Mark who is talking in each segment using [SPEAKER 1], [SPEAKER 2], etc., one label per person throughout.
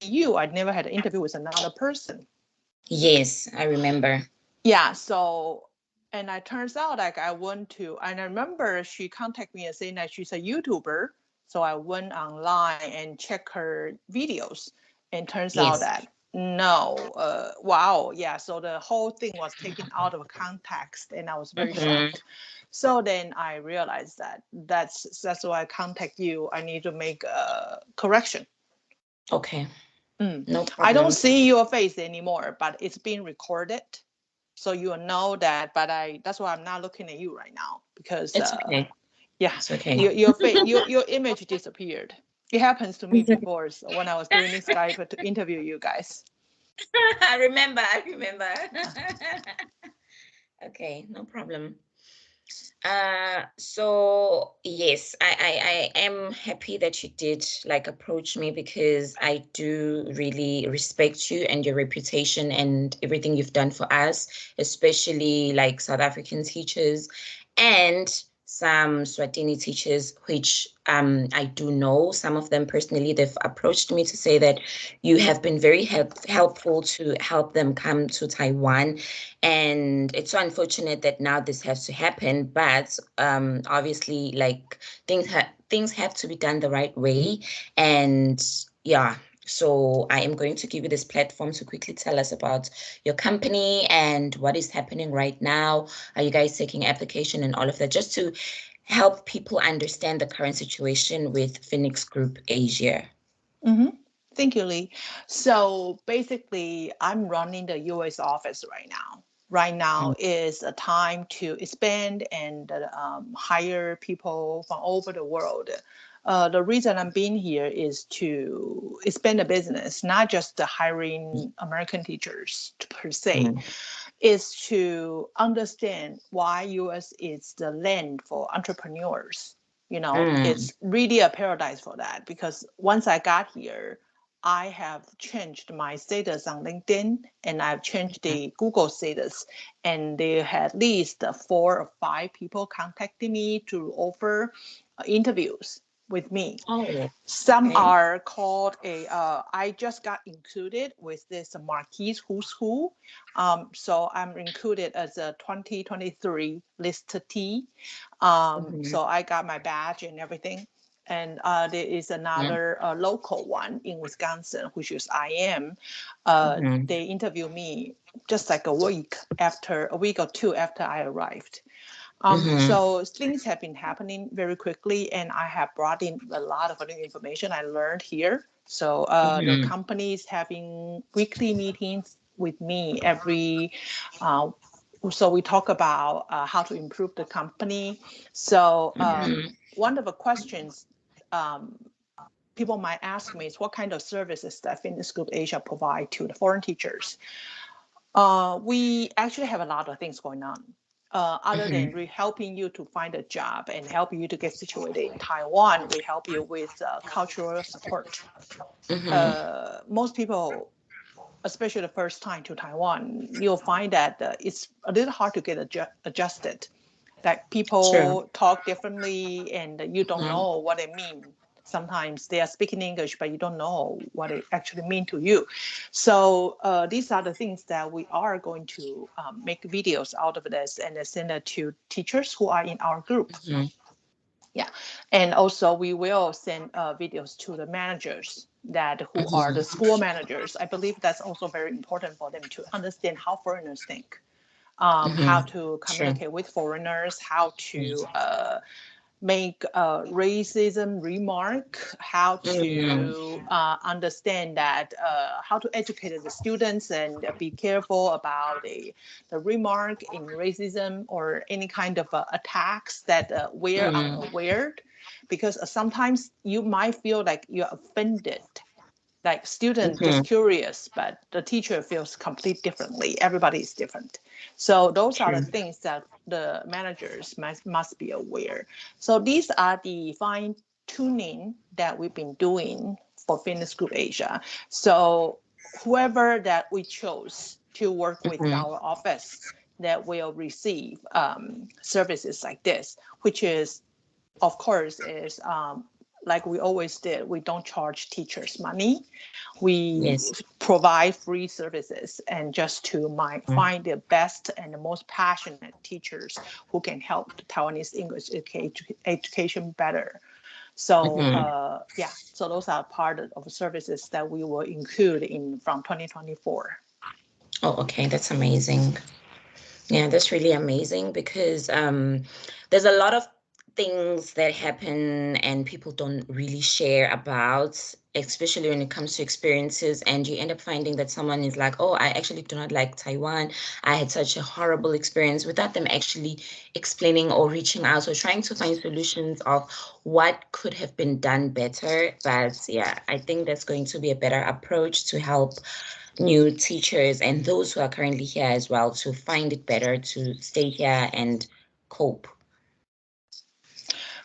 [SPEAKER 1] you. I never had an interview with another person.
[SPEAKER 2] Yes, I remember.
[SPEAKER 1] Yeah. So, and it turns out like I went to, and I remember she contacted me and saying that she's a YouTuber. So I went online and checked her videos, and turns out
[SPEAKER 2] Yes.
[SPEAKER 1] that no, wow, yeah. So the whole thing was taken out of context, and I was very
[SPEAKER 2] Mm-hmm.
[SPEAKER 1] shocked. So then I realized that that's why I contact you. I need to make a correction.
[SPEAKER 2] Okay,
[SPEAKER 1] Mm.
[SPEAKER 2] no
[SPEAKER 1] I don't
[SPEAKER 2] problem.
[SPEAKER 1] see your face anymore, but it's being recorded, so you will know that. But that's why I'm not looking at you right now because
[SPEAKER 2] It's okay.
[SPEAKER 1] yeah,
[SPEAKER 2] It's okay.
[SPEAKER 1] your face, your image disappeared. It happens to me
[SPEAKER 2] It's okay.
[SPEAKER 1] before, so when I was doing this Skype to interview you guys.
[SPEAKER 2] I remember. I remember.
[SPEAKER 1] Uh,
[SPEAKER 2] Okay, no problem. So yes, I am happy that you did like approach me because I do really respect you and your reputation and everything you've done for us, especially like South African teachers and some Swatini teachers, which I do know some of them personally. They've approached me to say that you have been very helpful to help them come to Taiwan, and it's so unfortunate that now this has to happen, but obviously like things have to be done the right way. And yeah, so I am going to give you this platform to quickly tell us about your company and what is happening right now. Are you guys taking application and all of that, just to help people understand the current situation with Phoenix Group Asia?
[SPEAKER 1] mhm. Thank you, Lee. So basically, I'm running the US office right now. Right now is a time to expand and hire people from over the world. The reason I'm being here is to expand the business, not just the hiring American teachers per se,
[SPEAKER 2] Mm,
[SPEAKER 1] is to understand why US is the land for entrepreneurs. You know,
[SPEAKER 2] mm,
[SPEAKER 1] it's really a paradise for that because once I got here, I have changed my status on LinkedIn and I've changed the Google status. And there had at least 4 or 5 people contacting me to offer interviews with me.
[SPEAKER 2] oh,
[SPEAKER 1] Some
[SPEAKER 2] okay.
[SPEAKER 1] are called I just got included with this Marquis Who's Who. So I'm included as a 2023 listee.
[SPEAKER 2] Mhm,
[SPEAKER 1] So I got my badge and everything. And there is
[SPEAKER 2] mhm,
[SPEAKER 1] another local one in Wisconsin, which is I am.
[SPEAKER 2] mhm,
[SPEAKER 1] They interviewed me just like a week or two after I arrived.
[SPEAKER 2] mhm,
[SPEAKER 1] So things have been happening very quickly, and I have brought in a lot of new information I learned here. So the
[SPEAKER 2] mhm,
[SPEAKER 1] company is having weekly meetings with me every. Uh, so we talk about how to improve the company. So
[SPEAKER 2] mhm,
[SPEAKER 1] one of the questions um, people might ask me is what kind of services that Fitness Group Asia provide to the foreign teachers. We actually have a lot of things going on. Other than
[SPEAKER 2] mhm,
[SPEAKER 1] helping you to find a job and help you to get situated in Taiwan, we help you with cultural support.
[SPEAKER 2] mhm.
[SPEAKER 1] Most people, especially the first time to Taiwan, you'll find that it's a little hard to get adjusted. That
[SPEAKER 2] True.
[SPEAKER 1] people talk differently and you don't
[SPEAKER 2] Mhm,
[SPEAKER 1] know what it means. Sometimes they are speaking English, but you don't know what it actually means to you. So these are the things that we are going to make videos out of this and send it to teachers who are in our group.
[SPEAKER 2] mhm,
[SPEAKER 1] Yeah, and also we will send videos to the managers that who are the
[SPEAKER 2] mhm,
[SPEAKER 1] school managers. I believe that's also very important for them to understand how foreigners think, how
[SPEAKER 2] mhm.
[SPEAKER 1] to
[SPEAKER 2] True.
[SPEAKER 1] communicate with foreigners, how to
[SPEAKER 2] Mhm,
[SPEAKER 1] make a racism remark, how
[SPEAKER 2] mhm,
[SPEAKER 1] to understand that, how to educate the students and be careful about the remark in racism or any kind of attacks that we're
[SPEAKER 2] mhm,
[SPEAKER 1] unaware. Because sometimes you might feel like you're offended, like student just
[SPEAKER 2] mhm.
[SPEAKER 1] curious, but the teacher feels completely differently. Everybody is different. So those are the
[SPEAKER 2] True.
[SPEAKER 1] things that the managers must be aware. So these are the fine tuning that we've been doing for Fitness Group Asia. So whoever that we chose to work with
[SPEAKER 2] Mhm,
[SPEAKER 1] our office that will receive services like this, which is of course is like we always did, we don't charge teachers money. We
[SPEAKER 2] Yes.
[SPEAKER 1] provide free services and just to
[SPEAKER 2] Mm-hmm.
[SPEAKER 1] find the best and the most passionate teachers who can help the Taiwanese English education better. So yeah, so those are part of services that we will include in from 2024.
[SPEAKER 2] Oh, okay, that's amazing. Yeah, that's really amazing because there's a lot of things that happen and people don't really share about, especially when it comes to experiences. And you end up finding that someone is like, oh, I actually do not like Taiwan. I had such a horrible experience without them actually explaining or reaching out or trying to find solutions of what could have been done better. But yeah, I think that's going to be a better approach to help new teachers and those who are currently here as well to find it better to stay here and cope.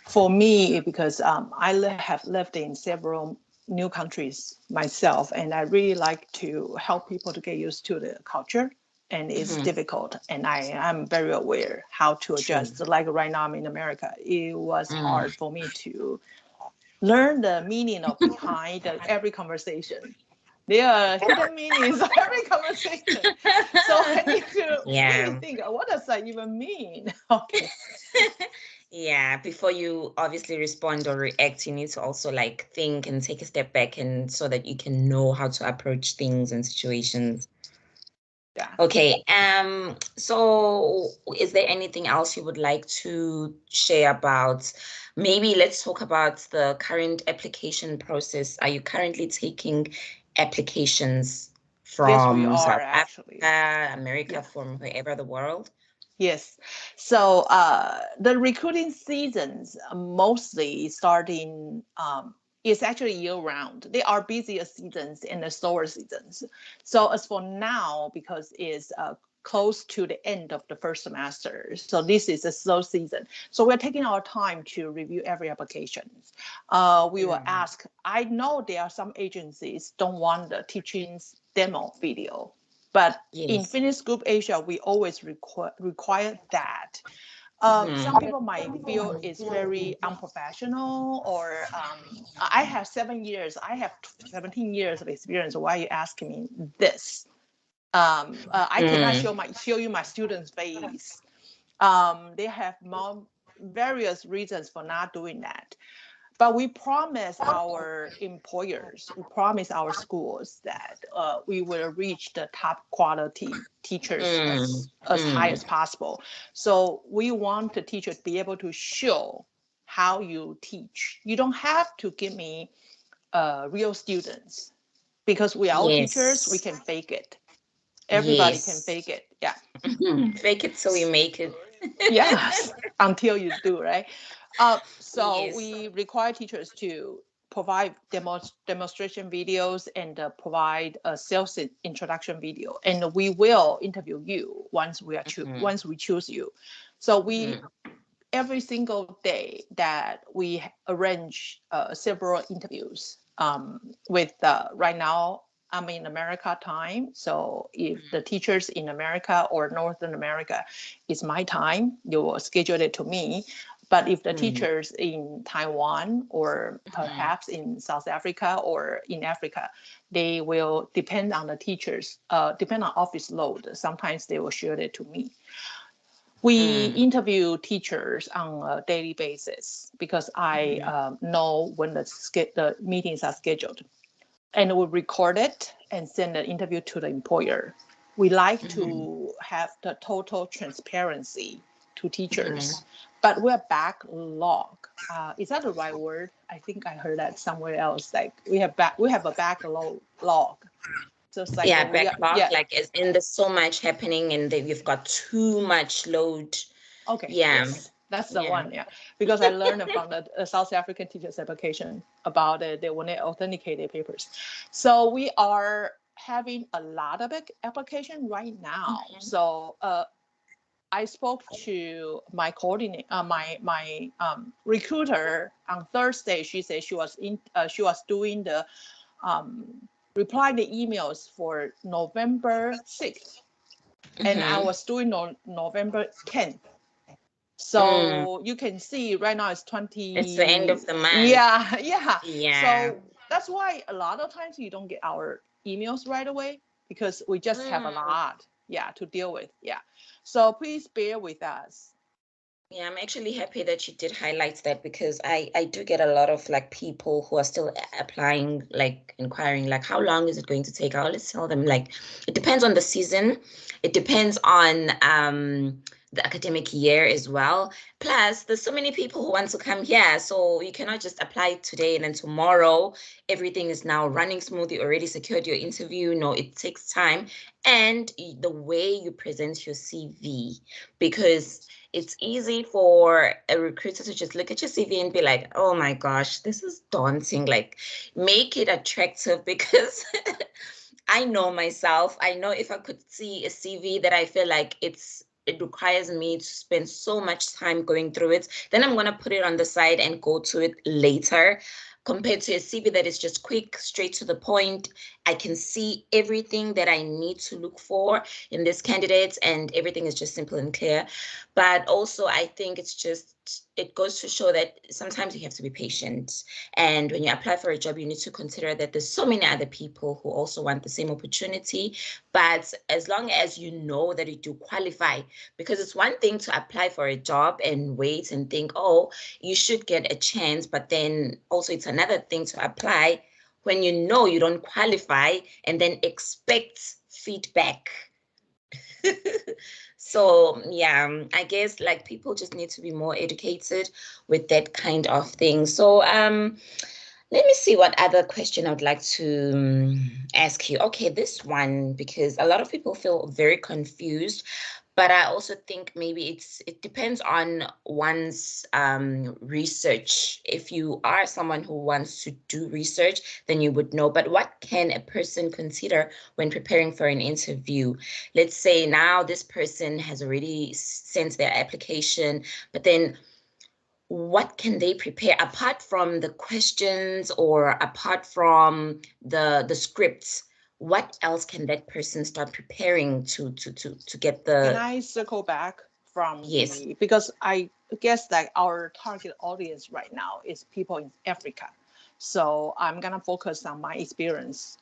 [SPEAKER 1] For me, because have lived in several new countries myself, and I really like to help people to get used to the culture. And it's
[SPEAKER 2] Mm-hmm.
[SPEAKER 1] difficult, and I am very aware how to
[SPEAKER 2] True.
[SPEAKER 1] adjust. Like right now, I'm in America. It was
[SPEAKER 2] Mm.
[SPEAKER 1] hard for me to learn the meaning of behind every conversation. There are hidden meanings of every conversation. So I need to really
[SPEAKER 2] Yeah.
[SPEAKER 1] think, what does that even mean? Okay.
[SPEAKER 2] Yeah, before you obviously respond or react, you need to also like think and take a step back and so that you can know how to approach things and situations.
[SPEAKER 1] Yeah.
[SPEAKER 2] Okay, so is there anything else you would like to share about? Maybe let's talk about the current application process. Are you currently taking applications
[SPEAKER 1] Yes, we
[SPEAKER 2] from
[SPEAKER 1] are
[SPEAKER 2] South
[SPEAKER 1] actually.
[SPEAKER 2] Africa, America,
[SPEAKER 1] Yeah.
[SPEAKER 2] from wherever the world?
[SPEAKER 1] Yes. So the recruiting seasons mostly starting is actually year round. They are busier seasons and the slower seasons. So as for now, because it's close to the end of the first semester, so this is a slow season. So we're taking our time to review every application. We will
[SPEAKER 2] Mm.
[SPEAKER 1] ask. I know there are some agencies don't want the teaching's demo video, but in
[SPEAKER 2] Yes.
[SPEAKER 1] Finnish Group Asia, we always require that. Some
[SPEAKER 2] Mm-hmm.
[SPEAKER 1] people might feel it's very unprofessional, or I have 7 years, I have 17 years of experience. Why are you asking me this? I cannot
[SPEAKER 2] Mm.
[SPEAKER 1] show you my student's face. They have various reasons for not doing that. But we promise our employers, we promise our schools that we will reach the top quality teachers
[SPEAKER 2] Mm.
[SPEAKER 1] as high
[SPEAKER 2] Mm.
[SPEAKER 1] as possible. So we want the teacher to be able to show how you teach. You don't have to give me real students, because we are all teachers. We
[SPEAKER 2] Yes.
[SPEAKER 1] can fake it. Everybody can
[SPEAKER 2] Yes.
[SPEAKER 1] fake it. Yeah.
[SPEAKER 2] Fake it till you make it.
[SPEAKER 1] Yes, until you do, right? So
[SPEAKER 2] Yes.
[SPEAKER 1] we require teachers to provide demonstration videos and provide a sales introduction video, and we will interview you
[SPEAKER 2] Mm-hmm.
[SPEAKER 1] once we choose you. So we
[SPEAKER 2] Mm-hmm.
[SPEAKER 1] every single day that we arrange several interviews with right now I'm in America time. So if the teachers in America or Northern America, it's my time, you will schedule it to me. But if the
[SPEAKER 2] Mm-hmm.
[SPEAKER 1] teachers in Taiwan or
[SPEAKER 2] Mm-hmm.
[SPEAKER 1] perhaps in South Africa or in Africa, they will depend on the teachers, depend on office load. Sometimes they will share it to me. We
[SPEAKER 2] Mm.
[SPEAKER 1] interview teachers on a daily basis because I
[SPEAKER 2] Mm-hmm.
[SPEAKER 1] know when the meetings are scheduled, and we record it and send the interview to the employer. We like
[SPEAKER 2] Mm-hmm.
[SPEAKER 1] to have the total transparency to
[SPEAKER 2] Mm-hmm.
[SPEAKER 1] teachers, but we're backlog. Is that the right word? I think I heard that somewhere else. Like we have a backlog. So it's like
[SPEAKER 2] Yeah, backlog,
[SPEAKER 1] yeah.
[SPEAKER 2] like as in there's so much happening and then you've got too much load.
[SPEAKER 1] Okay,
[SPEAKER 2] Yeah.
[SPEAKER 1] yes, that's the
[SPEAKER 2] Yeah.
[SPEAKER 1] one. Yeah, because I learned from the South African teachers application about it. They when they authenticate their papers. So we are having a lot of application right now.
[SPEAKER 2] Mm-hmm.
[SPEAKER 1] So I spoke to my coordinate, my recruiter on Thursday. She said she was doing the reply the emails for November 6th, and I
[SPEAKER 2] Mm-hmm.
[SPEAKER 1] was doing November 10th.
[SPEAKER 2] Mm.
[SPEAKER 1] So you can see right now it's
[SPEAKER 2] It's the end
[SPEAKER 1] 20.
[SPEAKER 2] of the month.
[SPEAKER 1] Yeah, yeah.
[SPEAKER 2] Yeah.
[SPEAKER 1] So that's why a lot of times you don't get our emails right away because we just have a
[SPEAKER 2] Mm.
[SPEAKER 1] lot, yeah, to deal with. Yeah. So please bear with us.
[SPEAKER 2] Yeah, I'm actually happy that you did highlight that because I do get a lot of like people who are still applying, like inquiring, like how long is it going to take? I always tell them like it depends on the season, it depends on the academic year as well. Plus, there's so many people who want to come here, so you cannot just apply today and then tomorrow everything is now running smooth. You already secured your interview. No, it takes time, and the way you present your CV because it's easy for a recruiter to just look at your CV and be like, oh my gosh, this is daunting. Like, make it attractive because I know myself. I know if I could see a CV that I feel like it requires me to spend so much time going through it, then I'm gonna put it on the side and go to it later. Compared to a CV that is just quick, straight to the point, I can see everything that I need to look for in this candidate, and everything is just simple and clear. But also, I think it goes to show that sometimes you have to be patient. And when you apply for a job, you need to consider that there's so many other people who also want the same opportunity. But as long as you know that you do qualify, because it's one thing to apply for a job and wait and think, oh, you should get a chance. But then also, it's another thing to apply when you know you don't qualify and then expect feedback. So yeah, I guess like people just need to be more educated with that kind of thing. So let me see what other question I would like to ask you. Okay, this one, because a lot of people feel very confused, but I also think maybe it depends on one's research. If you are someone who wants to do research, then you would know. But what can a person consider when preparing for an interview? Let's say now this person has already sent their application, but then what can they prepare apart from the questions or apart from the scripts? What else can that person start preparing to get
[SPEAKER 1] Can
[SPEAKER 2] the
[SPEAKER 1] I circle back from
[SPEAKER 2] yes.
[SPEAKER 1] the, because I guess that our target audience right now is people in Africa. So I'm gonna focus on my experience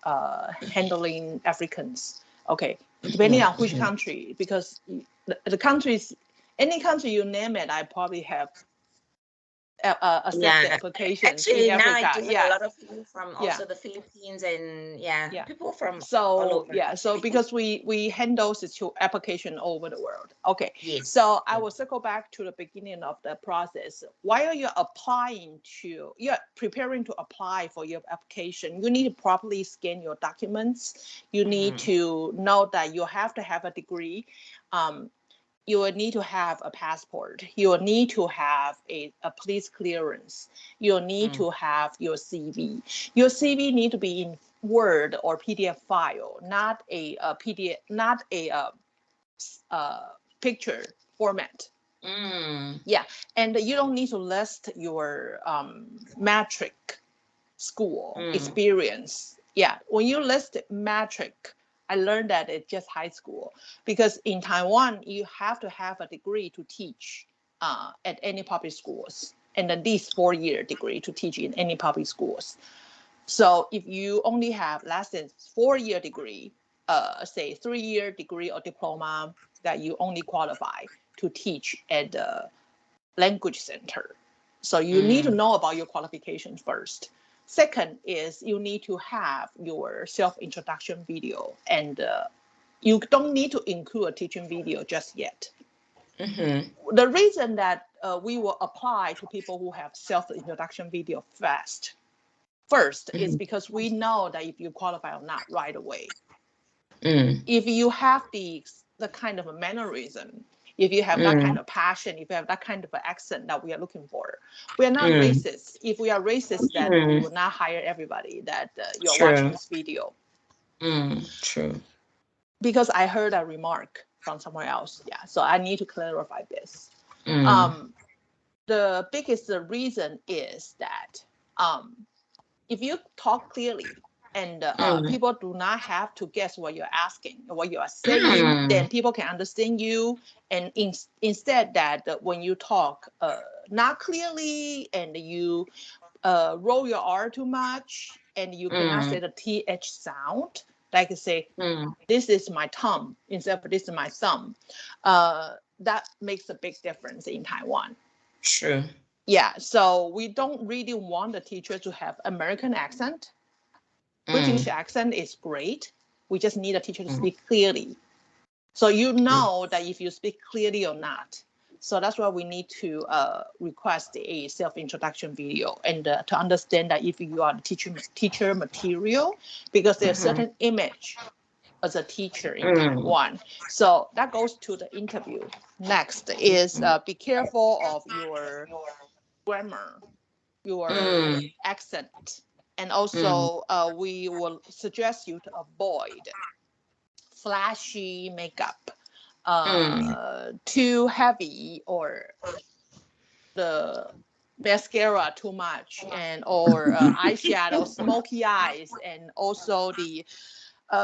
[SPEAKER 1] handling Africans. Okay, depending
[SPEAKER 2] Mhm,
[SPEAKER 1] on which
[SPEAKER 2] mhm.
[SPEAKER 1] country, because the countries, any country you name it, I probably have accept the
[SPEAKER 2] Yeah,
[SPEAKER 1] applications in
[SPEAKER 2] actually now I
[SPEAKER 1] Africa.
[SPEAKER 2] do have a
[SPEAKER 1] Yeah,
[SPEAKER 2] lot of people from
[SPEAKER 1] yeah.
[SPEAKER 2] also the Philippines and yeah,
[SPEAKER 1] Yeah.
[SPEAKER 2] people from all
[SPEAKER 1] So
[SPEAKER 2] over
[SPEAKER 1] yeah, so
[SPEAKER 2] actually.
[SPEAKER 1] because we handle application all over the world. Okay.
[SPEAKER 2] Yes.
[SPEAKER 1] So I will circle back to the beginning of the process. While you're you're preparing to apply for your application, you need to properly scan your documents. You need
[SPEAKER 2] Mm-hmm.
[SPEAKER 1] to know that you have to have a degree. Um, you will need to have a passport. You will need to have a police clearance. You'll need
[SPEAKER 2] Mm,
[SPEAKER 1] to have your CV. Your CV need to be in Word or PDF file, not a PDF, not a picture format.
[SPEAKER 2] mm,
[SPEAKER 1] Yeah, and you don't need to list your metric school
[SPEAKER 2] mm,
[SPEAKER 1] experience. Yeah, when you list metric, I learned that it's just high school because in Taiwan you have to have a degree to teach at any public schools and at least 4 year degree to teach in any public schools. So if you only have less than 4 year degree, say 3 year degree or diploma, that you only qualify to teach at the language center. So you need to
[SPEAKER 2] mm,
[SPEAKER 1] know about your qualifications first. Second is you need to have your self-introduction video, and you don't need to include a teaching video just yet.
[SPEAKER 2] mm-hmm,
[SPEAKER 1] The reason that we will apply to people who have self-introduction video first is
[SPEAKER 2] mm-hmm,
[SPEAKER 1] because we know that if you qualify or not right away.
[SPEAKER 2] mm,
[SPEAKER 1] If you have the kind of a mannerism, if you have that kind
[SPEAKER 2] mm,
[SPEAKER 1] of passion, if you have that kind of accent that we are looking for, we are not
[SPEAKER 2] mm,
[SPEAKER 1] racist. If we are racist, then we
[SPEAKER 2] mm.
[SPEAKER 1] will not hire everybody that you're watching
[SPEAKER 2] True.
[SPEAKER 1] this video.
[SPEAKER 2] True.
[SPEAKER 1] Because I heard a remark from somewhere else. Yeah, so I need to clarify this.
[SPEAKER 2] Mm,
[SPEAKER 1] Um, the biggest reason is that if you talk clearly, and
[SPEAKER 2] mm,
[SPEAKER 1] people do not have to guess what you're asking, what you are saying.
[SPEAKER 2] mm,
[SPEAKER 1] Then people can understand you, and instead that when you talk not clearly and you roll your R too much and you cannot say
[SPEAKER 2] mm,
[SPEAKER 1] the th sound, like say
[SPEAKER 2] mm.
[SPEAKER 1] this is my thumb instead of this is my thumb. That makes a big difference in Taiwan.
[SPEAKER 2] True.
[SPEAKER 1] Yeah, so we don't really want the teacher to have American accent. British
[SPEAKER 2] Mm,
[SPEAKER 1] accent is great. We just need a teacher to
[SPEAKER 2] mm,
[SPEAKER 1] speak clearly. So you
[SPEAKER 2] mm,
[SPEAKER 1] know that if you speak clearly or not. So that's why we need to request a self-introduction video and to understand that if you are the teacher material, because there's a
[SPEAKER 2] mhm,
[SPEAKER 1] certain image as a teacher in
[SPEAKER 2] mm,
[SPEAKER 1] Taiwan. So that goes to the interview. Next is
[SPEAKER 2] mm,
[SPEAKER 1] be careful of your grammar, your
[SPEAKER 2] mm,
[SPEAKER 1] accent, and
[SPEAKER 2] mm,
[SPEAKER 1] also we will suggest you to avoid flashy makeup,
[SPEAKER 2] mm,
[SPEAKER 1] too heavy, or the mascara too much, and or eyeshadow, smoky eyes, and also the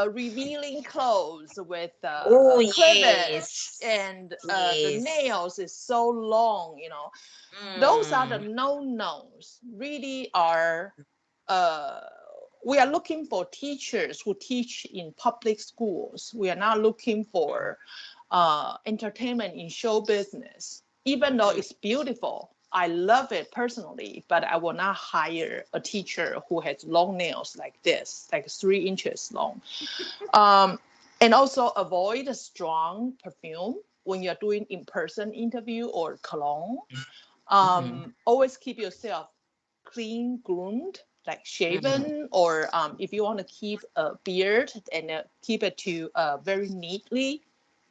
[SPEAKER 1] revealing clothes with
[SPEAKER 2] Oh,
[SPEAKER 1] cleavage,
[SPEAKER 2] yes.
[SPEAKER 1] and the
[SPEAKER 2] Yes.
[SPEAKER 1] nails is so long. Those are the
[SPEAKER 2] Mm,
[SPEAKER 1] no-nos. Really are. Uh, we are looking for teachers who teach in public schools. We are not looking for entertainment in show business. Even though
[SPEAKER 2] mm,
[SPEAKER 1] it's beautiful, I love it personally, but I will not hire a teacher who has long nails like this, like 3 inches long. Um, and also avoid a strong perfume when you're doing in-person interview or cologne.
[SPEAKER 2] mhm,
[SPEAKER 1] Always keep yourself clean groomed, like
[SPEAKER 2] mhm,
[SPEAKER 1] shaven, or if you want to keep a beard and keep it to very neatly,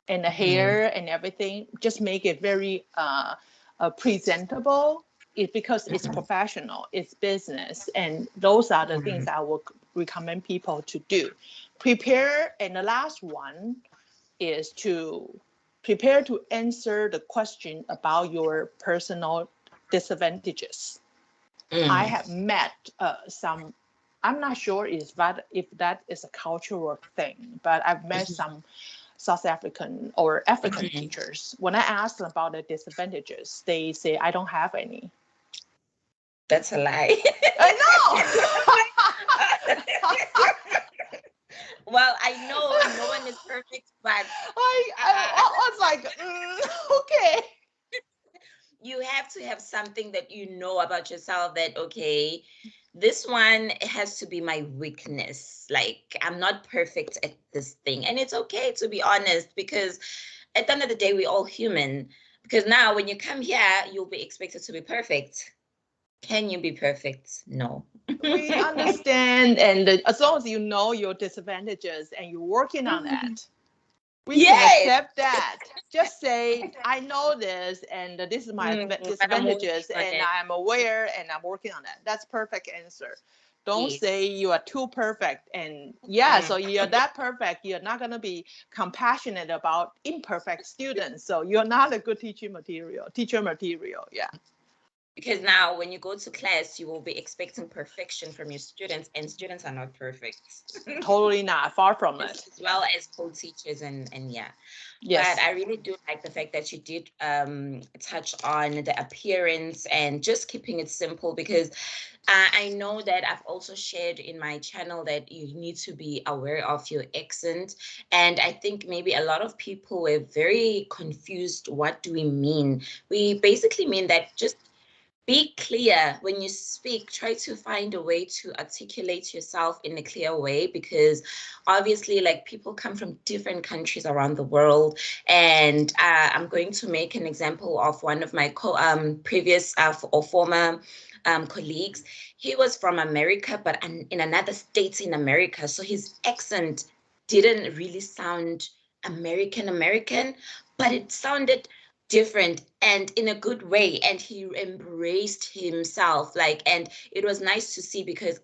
[SPEAKER 1] and the
[SPEAKER 2] mhm,
[SPEAKER 1] hair and everything, just make it very presentable. Because it's
[SPEAKER 2] mhm,
[SPEAKER 1] professional, it's business, and those are the things
[SPEAKER 2] mhm,
[SPEAKER 1] I would recommend people to do. Prepare, and the last one is to prepare to answer the question about your personal disadvantages. I
[SPEAKER 2] mm,
[SPEAKER 1] have met some. I'm not sure if that is a cultural thing, but I've met
[SPEAKER 2] mhm,
[SPEAKER 1] some South African or African
[SPEAKER 2] mhm.
[SPEAKER 1] teachers. When I ask them about the disadvantages, they say I don't have any.
[SPEAKER 2] That's a lie.
[SPEAKER 1] I
[SPEAKER 2] Well, I know no one is perfect, but
[SPEAKER 1] I was like, okay.
[SPEAKER 2] you have to have something that you know about yourself that, okay, this one has to be my weakness. Like, I'm not perfect at this thing. And it's okay to be honest, because at the end of the day, we're all human. Because now when you come here, you'll be expected to be perfect. Can you be perfect? No.
[SPEAKER 1] We understand, and as long as you know your disadvantages and you're working on
[SPEAKER 2] Mhm.
[SPEAKER 1] that, we can
[SPEAKER 2] Yes.
[SPEAKER 1] accept that. Just say, I know this, and this is my
[SPEAKER 2] But I'm working
[SPEAKER 1] disadvantages,
[SPEAKER 2] on
[SPEAKER 1] and
[SPEAKER 2] it.
[SPEAKER 1] I'm aware, and I'm working on that. That's perfect answer. Don't say
[SPEAKER 2] Yes.
[SPEAKER 1] you are too perfect. And yeah,
[SPEAKER 2] Mm.
[SPEAKER 1] so you're that perfect. You're not going to be compassionate about imperfect students. So you're not a good teaching material, teacher material. Yeah.
[SPEAKER 2] Because now when you go to class, you will be expecting perfection from your students, and students are not perfect.
[SPEAKER 1] Totally not. Far from
[SPEAKER 2] Just
[SPEAKER 1] it.
[SPEAKER 2] as
[SPEAKER 1] Yeah.
[SPEAKER 2] well as co-teachers, and yeah. But
[SPEAKER 1] Yes.
[SPEAKER 2] I really do like the fact that you did touch on the appearance and just keeping it simple, because I know that I've also shared in my channel that you need to be aware of your accent. And I think maybe a lot of people were very confused. What do we mean? We basically mean that just be clear when you speak. Try to find a way to articulate yourself in a clear way, because obviously, like, people come from different countries around the world. And I'm going to make an example of one of my previous or former colleagues. He was from America, but in another state in America. So his accent didn't really sound American American, but it sounded different and in a good way, and he embraced himself, like, and it was nice to see, because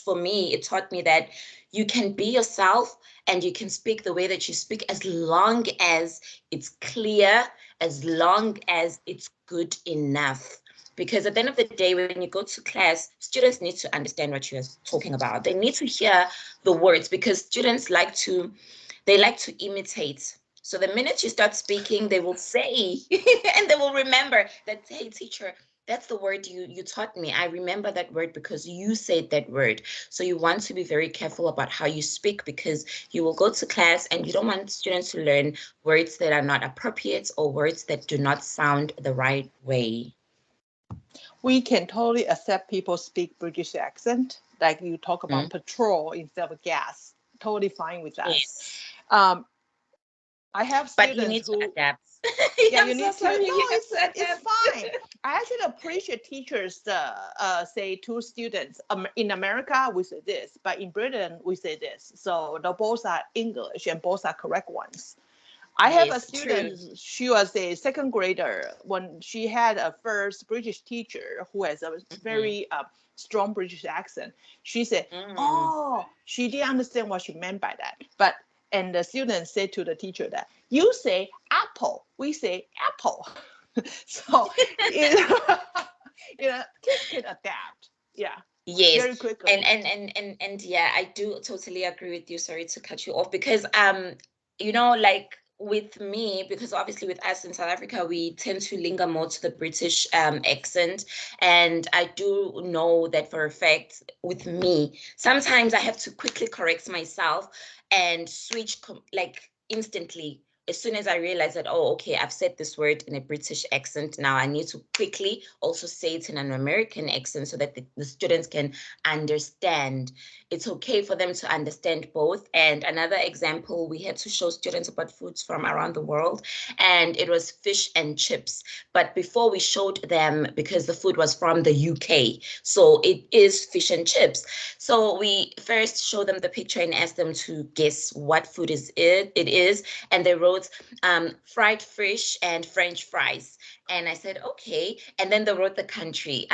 [SPEAKER 2] for me it taught me that you can be yourself and you can speak the way that you speak, as long as it's clear, as long as it's good enough. because at the end of the day, when you go to class, students need to understand what you're talking about. They need to hear the words, because students they like to imitate. So the minute you start speaking, they will say, and they will remember that, hey, teacher, that's the word you taught me. I remember that word because you said that word. So you want to be very careful about how you speak, because you will go to class and you don't want students to learn words that are not appropriate or words that do not sound the right way.
[SPEAKER 1] We can totally accept people speak British accent, like you talk about
[SPEAKER 2] Mm.
[SPEAKER 1] petrol instead of gas. Totally fine with us.
[SPEAKER 2] Yes.
[SPEAKER 1] Um, I have
[SPEAKER 2] But you
[SPEAKER 1] students
[SPEAKER 2] need to
[SPEAKER 1] who,
[SPEAKER 2] adapt.
[SPEAKER 1] yeah,
[SPEAKER 2] I'm
[SPEAKER 1] you
[SPEAKER 2] so
[SPEAKER 1] need to.
[SPEAKER 2] sorry.
[SPEAKER 1] No,
[SPEAKER 2] You have to
[SPEAKER 1] it's
[SPEAKER 2] adapt.
[SPEAKER 1] fine. I actually appreciate teachers. Say to students, in America we say this, but in Britain we say this. So the both are English and both are correct ones. I have a
[SPEAKER 2] Yes, true.
[SPEAKER 1] student, she was a second grader when she had a first British teacher who has a
[SPEAKER 2] Mhm.
[SPEAKER 1] very strong British accent. She said,
[SPEAKER 2] Mm.
[SPEAKER 1] oh, she didn't understand what she meant by that. And the student said to the teacher that, you say apple, we say apple. So, it, kids can adapt. Yeah,
[SPEAKER 2] Yes.
[SPEAKER 1] very
[SPEAKER 2] And,
[SPEAKER 1] quickly.
[SPEAKER 2] yeah, I do totally agree with you. Sorry to cut you off, because like with me, because obviously with us in South Africa, we tend to linger more to the British accent. And I do know that for a fact with me, sometimes I have to quickly correct myself and switch like instantly. As soon as I realize that, oh, okay, I've said this word in a British accent, now I need to quickly also say it in an American accent so that the students can understand. It's okay for them to understand both. And another example, we had to show students about foods from around the world, and it was fish and chips. But before we showed them, because the food was from the UK, so it is fish and chips. So we first showed them the picture and asked them to guess what food it is, and they wrote fried fish and French fries. And I said, okay. And then they wrote the country,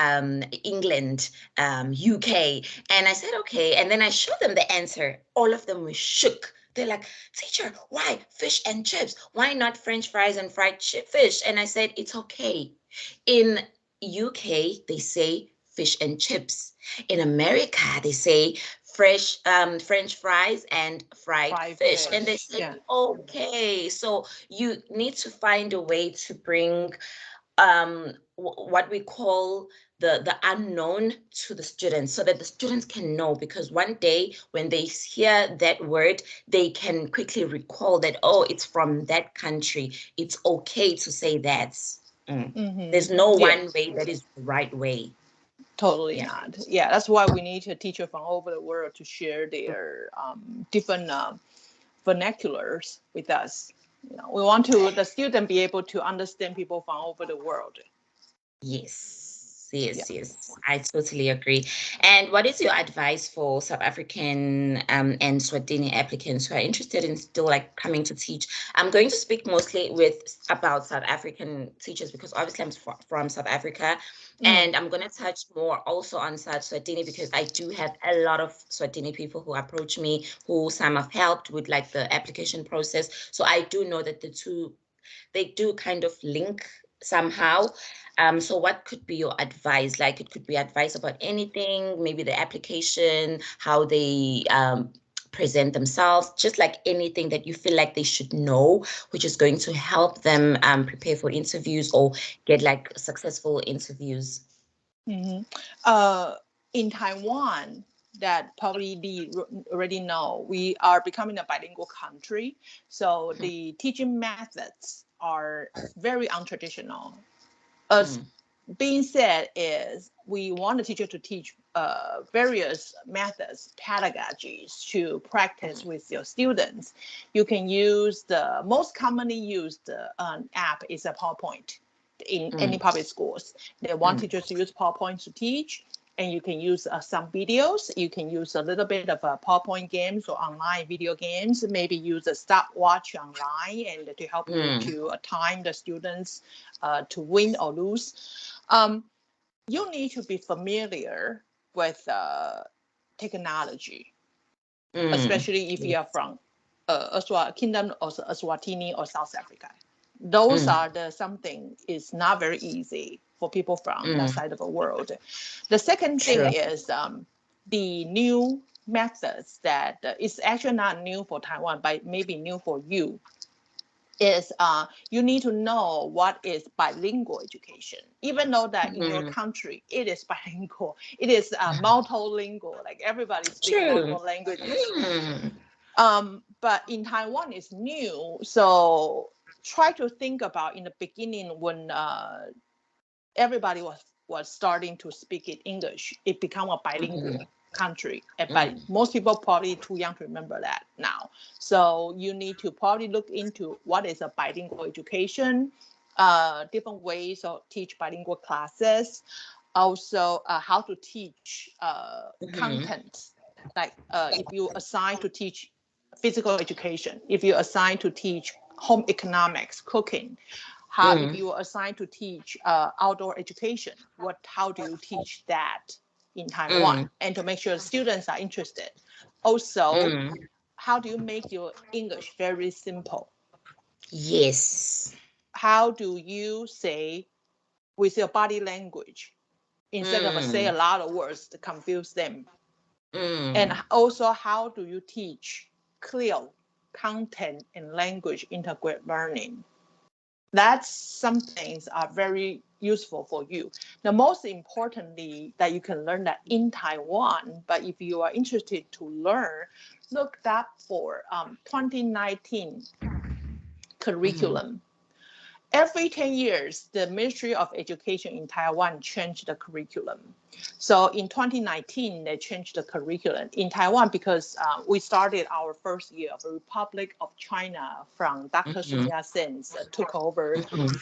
[SPEAKER 2] England, UK. And I said, okay. And then I showed them the answer. All of them were shook. They're like, teacher, why fish and chips? Why not French fries and fried fish? And I said, it's okay. In UK, they say fish and chips. In America, they say French fries and fried
[SPEAKER 1] Fried
[SPEAKER 2] fish. And they
[SPEAKER 1] fish.
[SPEAKER 2] said,
[SPEAKER 1] Yeah.
[SPEAKER 2] okay. So you need to find a way to bring what we call the unknown to the students, so that the students can know, because one day when they hear that word, they can quickly recall that, oh, it's from that country. It's okay to say that. Mm.
[SPEAKER 1] Mm-hmm.
[SPEAKER 2] There's no
[SPEAKER 1] Yeah.
[SPEAKER 2] one way that is the right way.
[SPEAKER 1] Totally
[SPEAKER 2] Yeah.
[SPEAKER 1] not. Yeah, that's why we need a teacher from all over the world to share their different vernaculars with us. We want to the student be able to understand people from all over the world.
[SPEAKER 2] Yes,
[SPEAKER 1] Yeah.
[SPEAKER 2] yes, yes. I totally agree. And what is your advice for South African and Swatini applicants who are interested in still like coming to teach? I'm going to speak mostly about South African teachers, because obviously I'm from South Africa,
[SPEAKER 1] Mm.
[SPEAKER 2] and I'm going to touch more also on South Swatini, because I do have a lot of Swatini people who approach me, who some have helped with like the application process. So I do know that the two, they do kind of link somehow. So what could be your advice? Like it could be advice about anything, maybe the application, how they present themselves, just like anything that you feel like they should know, which is going to help them prepare for interviews or get like successful interviews.
[SPEAKER 1] Hmm. In Taiwan, that probably already know, we are becoming a bilingual country. So
[SPEAKER 2] Mhm.
[SPEAKER 1] the teaching methods are very untraditional. As
[SPEAKER 2] Mm,
[SPEAKER 1] being said is we want the teacher to teach various methods, pedagogies to practice
[SPEAKER 2] mm,
[SPEAKER 1] with your students. You can use the most commonly used app is a PowerPoint in any
[SPEAKER 2] mm,
[SPEAKER 1] public schools. They want
[SPEAKER 2] mm,
[SPEAKER 1] teachers to use PowerPoint to teach, and you can use some videos. You can use a little bit of PowerPoint games or online video games. Maybe use a stopwatch online and to help you
[SPEAKER 2] mm,
[SPEAKER 1] to time the students to win or lose. Um, you need to be familiar with technology,
[SPEAKER 2] mm.
[SPEAKER 1] especially if
[SPEAKER 2] Yes.
[SPEAKER 1] you are from Kingdom or Eswatini or South Africa. Those
[SPEAKER 2] Mm,
[SPEAKER 1] are the something is not very easy for people from that
[SPEAKER 2] Mm.
[SPEAKER 1] side of the world. The second thing
[SPEAKER 2] True.
[SPEAKER 1] is the new methods that is actually not new for Taiwan, but maybe new for you, is you need to know what is bilingual education. Even though that in your
[SPEAKER 2] Mm.
[SPEAKER 1] country it is bilingual, it is multilingual, like everybody speak
[SPEAKER 2] True.
[SPEAKER 1] multiple languages.
[SPEAKER 2] Mm.
[SPEAKER 1] But in Taiwan it's new, so try to think about in the beginning when everybody was starting to speak in English. It became a
[SPEAKER 2] Mm.
[SPEAKER 1] bilingual country, but
[SPEAKER 2] Mm.
[SPEAKER 1] most people probably too young to remember that now. So you need to probably look into what is a bilingual education, different ways of teach bilingual classes, also how to teach
[SPEAKER 2] Mm.
[SPEAKER 1] content. Like if you assign to teach physical education, if you assign to teach home economics, cooking, how if
[SPEAKER 2] Mm.
[SPEAKER 1] you are assigned to teach outdoor education, how do you teach that in Taiwan,
[SPEAKER 2] Mm.
[SPEAKER 1] and to make sure students are interested. Also,
[SPEAKER 2] Mm.
[SPEAKER 1] how do you make your English very simple?
[SPEAKER 2] Yes.
[SPEAKER 1] How do you say with your body language instead of say a
[SPEAKER 2] Mm.
[SPEAKER 1] lot of words to confuse them? And
[SPEAKER 2] Mm.
[SPEAKER 1] also, how do you teach clear content and language integrate learning? That's some things are very useful for you. The most importantly that you can learn that in Taiwan, but if you are interested to learn, look up for 2019
[SPEAKER 2] Mm.
[SPEAKER 1] curriculum. Every 10 years, the Ministry of Education in Taiwan changed the curriculum. So in 2019, they changed the curriculum in Taiwan because we started our first year of the Republic of China from Dr. Sun
[SPEAKER 2] Mm.
[SPEAKER 1] Yat-sen took over
[SPEAKER 2] Mm.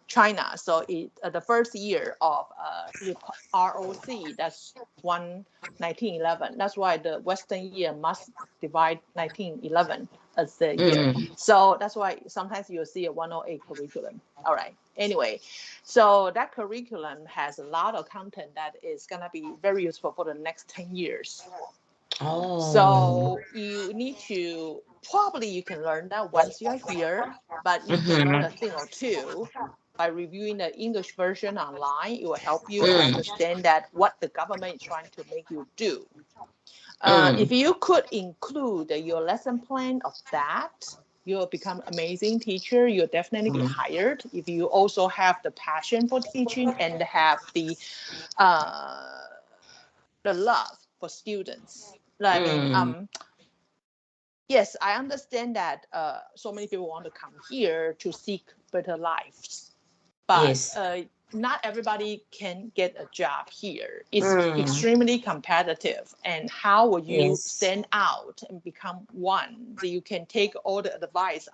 [SPEAKER 1] China. So the first year of ROC, that's 1911. That's why the Western year must divide 1911 as the year.
[SPEAKER 2] Mm.
[SPEAKER 1] So that's why sometimes you'll see a 108 curriculum. All right. Anyway, so that curriculum has a lot of content that is going to be very useful for the next 10 years.
[SPEAKER 2] Oh.
[SPEAKER 1] So you need to probably you can learn that once you're here, but you can learn a
[SPEAKER 2] Mm-hmm.
[SPEAKER 1] thing or two by reviewing the English version online. It will help you to
[SPEAKER 2] Mm.
[SPEAKER 1] understand that what the government is trying to make you do. If
[SPEAKER 2] Mm.
[SPEAKER 1] you could include your lesson plan of that, you'll become amazing teacher. You'll definitely be
[SPEAKER 2] Mm.
[SPEAKER 1] hired if you also have the passion for teaching and have uh, the love for students. I mean,
[SPEAKER 2] Mm.
[SPEAKER 1] yes, I understand that so many people want to come here to seek better lives, but
[SPEAKER 2] Yes.
[SPEAKER 1] not everybody can get a job here. It's
[SPEAKER 2] Mm.
[SPEAKER 1] extremely competitive. And how will you
[SPEAKER 2] Yes.
[SPEAKER 1] stand out and become one that you can take all the advice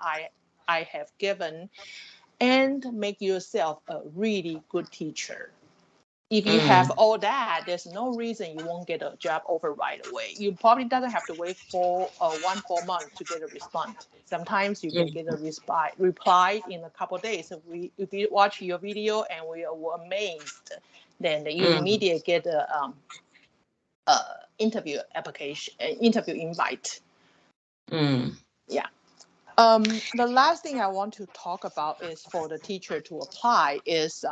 [SPEAKER 1] I have given and make yourself a really good teacher? If you have
[SPEAKER 2] Mm.
[SPEAKER 1] all that, there's no reason you won't get a job offer right away. You probably doesn't have to wait for 1 4 months to get a response. Sometimes you can
[SPEAKER 2] Mm.
[SPEAKER 1] get a reply in a couple of days. If you watch your video and we were amazed, then you
[SPEAKER 2] Mm.
[SPEAKER 1] immediately get a interview application, interview invite.
[SPEAKER 2] Mm.
[SPEAKER 1] Yeah. The last thing I want to talk about is for the teacher to apply is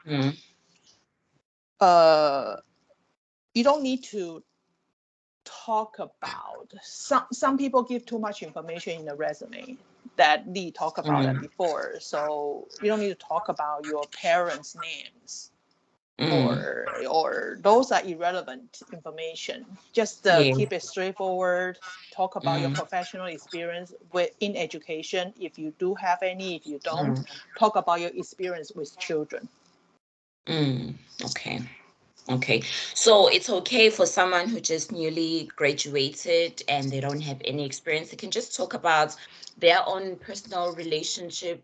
[SPEAKER 2] Mm.
[SPEAKER 1] uh, you don't need to talk about some people give too much information in the resume that Lee talked about that
[SPEAKER 2] Mm.
[SPEAKER 1] before. So you don't need to talk about your parents' names
[SPEAKER 2] Mm.
[SPEAKER 1] or those are irrelevant information. Just
[SPEAKER 2] Yeah.
[SPEAKER 1] keep it straightforward. Talk about your
[SPEAKER 2] Mm.
[SPEAKER 1] professional experience in education if you do have any. If you don't,
[SPEAKER 2] Mm.
[SPEAKER 1] talk about your experience with children.
[SPEAKER 2] Mm. Okay. Okay. So it's okay for someone who just newly graduated and they don't have any experience. They can just talk about their own personal relationship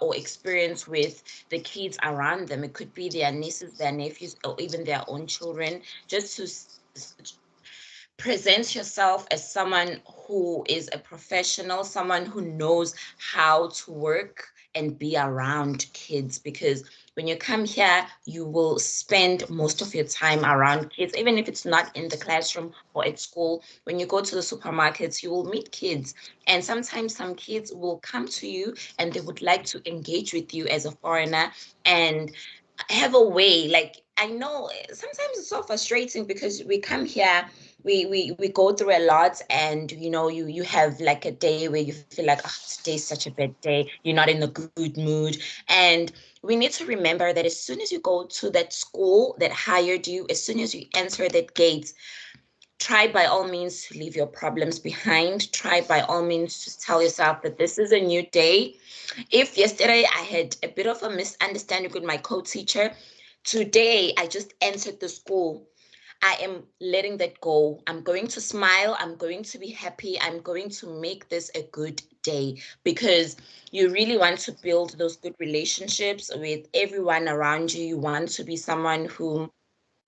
[SPEAKER 2] or experience with the kids around them. It could be their nieces, their nephews, or even their own children, just to present yourself as someone who is a professional, someone who knows how to work and be around kids. Because when you come here, you will spend most of your time around kids, even if it's not in the classroom or at school. When you go to the supermarkets, you will meet kids. And sometimes some kids will come to you and they would like to engage with you as a foreigner. And have a way. Like, I know sometimes it's so frustrating because we come here, we go through a lot, and you have like a day where you feel like, oh, today's such a bad day, you're not in a good mood. And we need to remember that as soon as you go to that school that hired you, as soon as you enter that gate, try by all means to leave your problems behind. Try by all means to tell yourself that this is a new day. If yesterday I had a bit of a misunderstanding with my co-teacher, today I just entered the school. I am letting that go. I'm going to smile. I'm going to be happy. I'm going to make this a good day, because you really want to build those good relationships with everyone around you. You want to be someone who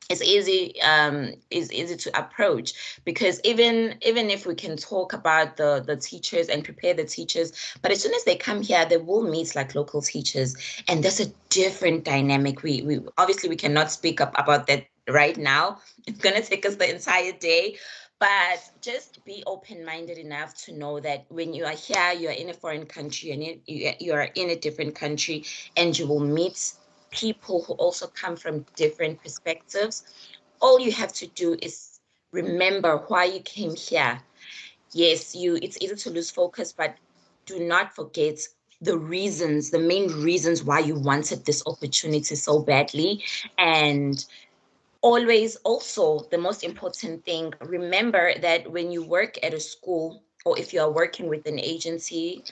[SPEAKER 2] is easy to approach, because even if we can talk about the teachers and prepare the teachers, but as soon as they come here, they will meet like local teachers, and that's a different dynamic. We obviously we cannot speak up about that right now. It's going to take us the entire day. But just be open-minded enough to know that when you are here, you are in a foreign country, and you are in a different country, and you will meet people who also come from different perspectives. All you have to do is remember why you came here. Yes, it's easy to lose focus, but do not forget the reasons, the main reasons why you wanted this opportunity so badly. And always, also, the most important thing, remember that when you work at a school, or if you are working with an agency,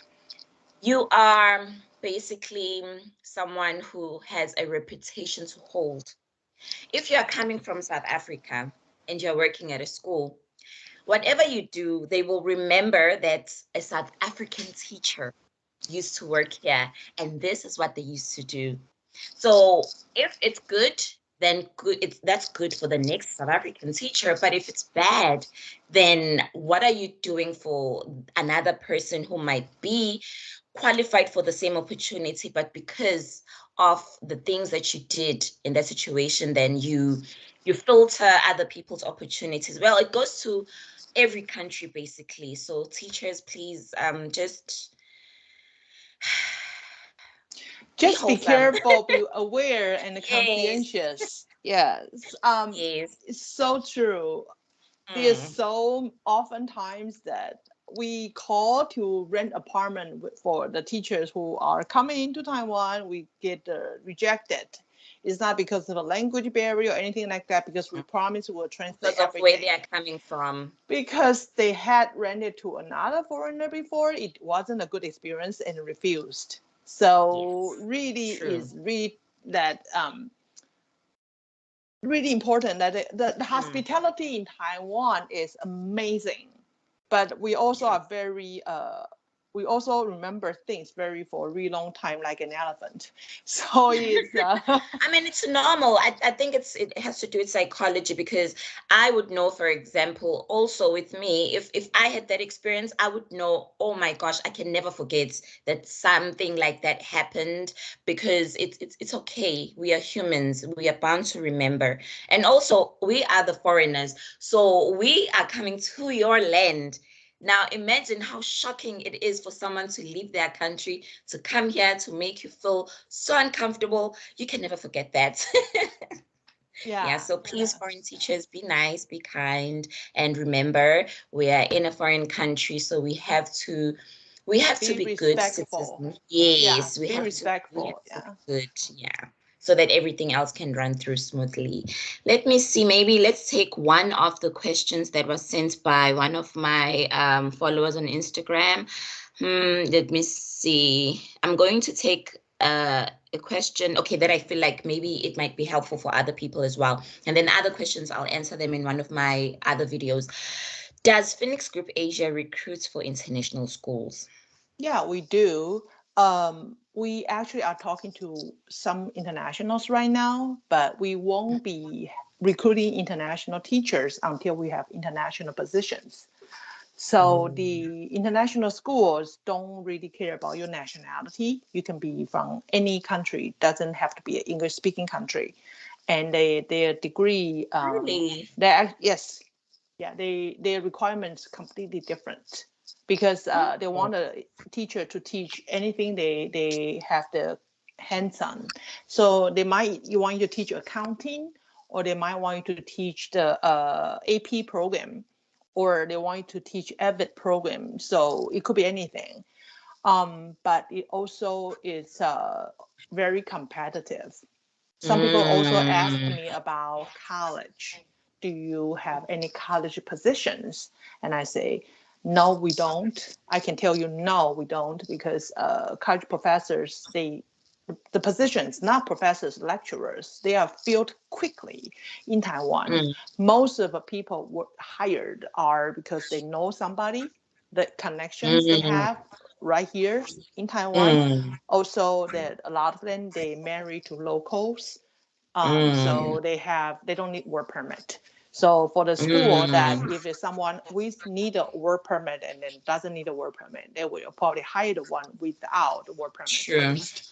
[SPEAKER 2] you are basically someone who has a reputation to hold. If you are coming from South Africa and you're working at a school, whatever you do, they will remember that a South African teacher used to work here, and this is what they used to do. So if it's good, then good. That's good for the next South African teacher. But if it's bad, then what are you doing for another person who might be qualified for the same opportunity, but because of the things that you did in that situation, then you filter other people's opportunities. Well, it goes to every country basically. So teachers, please, just be
[SPEAKER 1] Just be
[SPEAKER 2] wholesome.
[SPEAKER 1] careful, be aware, and
[SPEAKER 2] Yes,
[SPEAKER 1] conscientious. Yes,
[SPEAKER 2] yes.
[SPEAKER 1] it's so true. There's
[SPEAKER 2] Mm.
[SPEAKER 1] so often times that we call to rent apartment for the teachers who are coming into Taiwan. We get rejected. It's not because of a language barrier or anything like that, because we promise we'll translate
[SPEAKER 2] Because of where they
[SPEAKER 1] everything.
[SPEAKER 2] are coming from.
[SPEAKER 1] Because they had rented to another foreigner before, it wasn't a good experience and refused. So
[SPEAKER 2] Yes,
[SPEAKER 1] really
[SPEAKER 2] true.
[SPEAKER 1] is really that really important that the
[SPEAKER 2] Mm,
[SPEAKER 1] hospitality in Taiwan is amazing, but we also
[SPEAKER 2] true.
[SPEAKER 1] are very we also remember things very for a really long time like an elephant. So it's
[SPEAKER 2] I mean, it's normal. I think it has to do with psychology, because I would know, for example, also with me, if I had that experience, I would know, oh my gosh, I can never forget that something like that happened, because it's okay. We are humans. We are bound to remember. And also, we are the foreigners. So we are coming to your land. Now, imagine how shocking it is for someone to leave their country to come here to make you feel so uncomfortable. You can never forget that. Yeah,
[SPEAKER 1] yeah,
[SPEAKER 2] so please,
[SPEAKER 1] yeah,
[SPEAKER 2] foreign teachers, be nice, be kind, and remember, we are in a foreign country, so we have to
[SPEAKER 1] be
[SPEAKER 2] be good
[SPEAKER 1] respectful.
[SPEAKER 2] citizens.
[SPEAKER 1] Yeah,
[SPEAKER 2] Yes, we
[SPEAKER 1] be
[SPEAKER 2] have to
[SPEAKER 1] respectful.
[SPEAKER 2] be
[SPEAKER 1] Yeah.
[SPEAKER 2] good, yeah, so that everything else can run through smoothly. Let me see, maybe let's take one of the questions that was sent by one of my followers on Instagram. Let me see. I'm going to take a question, okay, that I feel like maybe it might be helpful for other people as well. And then other questions, I'll answer them in one of my other videos. Does Phoenix Group Asia recruit for international schools?
[SPEAKER 1] Yeah, we do. We actually are talking to some internationals right now, but we won't be recruiting international teachers until we have international positions. So
[SPEAKER 2] Oh,
[SPEAKER 1] the international schools don't really care about your nationality. You can be from any country, doesn't have to be an English speaking country. And their degree,
[SPEAKER 2] really?
[SPEAKER 1] yes, yeah, their requirements completely different because they
[SPEAKER 2] Oh,
[SPEAKER 1] want a teacher to teach anything they have the hands-on. So they might you want you to teach accounting, or they might want you to teach the AP program, or they want you to teach EVIT program. So it could be anything. But it also is very competitive. Some people also ask
[SPEAKER 2] Mm,
[SPEAKER 1] me about college. Do you have any college positions? And I say, no, we don't. I can tell you, no, we don't, because college professors, the positions, not professors, lecturers, they are filled quickly in Taiwan.
[SPEAKER 2] mm,
[SPEAKER 1] Most of the people were hired are because they know somebody, the connections they
[SPEAKER 2] mm,
[SPEAKER 1] have right here in Taiwan.
[SPEAKER 2] mm,
[SPEAKER 1] Also, that a lot of them they marry to locals,
[SPEAKER 2] mm,
[SPEAKER 1] so they don't need work permit. So for the school, that
[SPEAKER 2] mm.
[SPEAKER 1] if it's someone with need a work permit and then doesn't need a work permit, they will probably hire the one without the work permit
[SPEAKER 2] True.
[SPEAKER 1] first.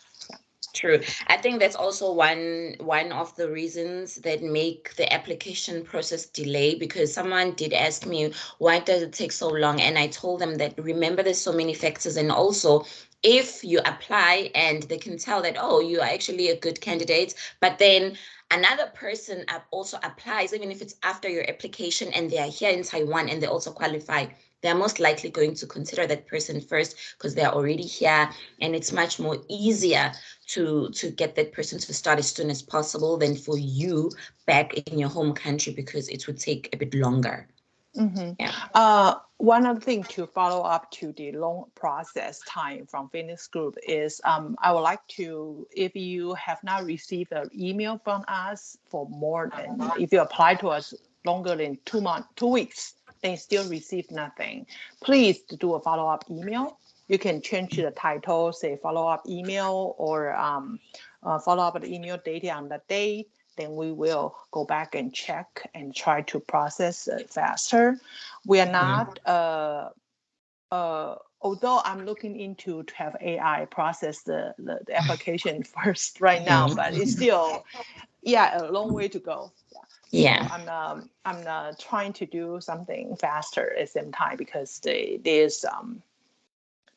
[SPEAKER 2] True. I think that's also one of the reasons that make the application process delay, because someone did ask me, why does it take so long? And I told them that, remember, there's so many factors. And also, if you apply and they can tell that, oh, you are actually a good candidate, but then another person also applies, even if it's after your application and they are here in Taiwan and they also qualify, they're most likely going to consider that person first because they're already here, and it's much more easier to get that person to start as soon as possible than for you back in your home country, because it would take a bit longer.
[SPEAKER 1] Mm-hmm.
[SPEAKER 2] Yeah.
[SPEAKER 1] One other thing to follow up to the long process time from Phoenix Group is I would like to, if you have not received an email from us for more than, if you apply to us longer than 2 months, 2 weeks, then still receive nothing, please do a follow up email. You can change the title, say follow up email, or follow up the email dated on the date, then we will go back and check and try to process it faster. We are
[SPEAKER 2] Mhm.
[SPEAKER 1] not, although I'm looking into to have AI process the application first right now,
[SPEAKER 2] Mhm.
[SPEAKER 1] but it's
[SPEAKER 2] Mhm.
[SPEAKER 1] still, yeah, a long way to go. Yeah. So
[SPEAKER 2] Yeah.
[SPEAKER 1] I'm trying to do something faster at the same time, because there's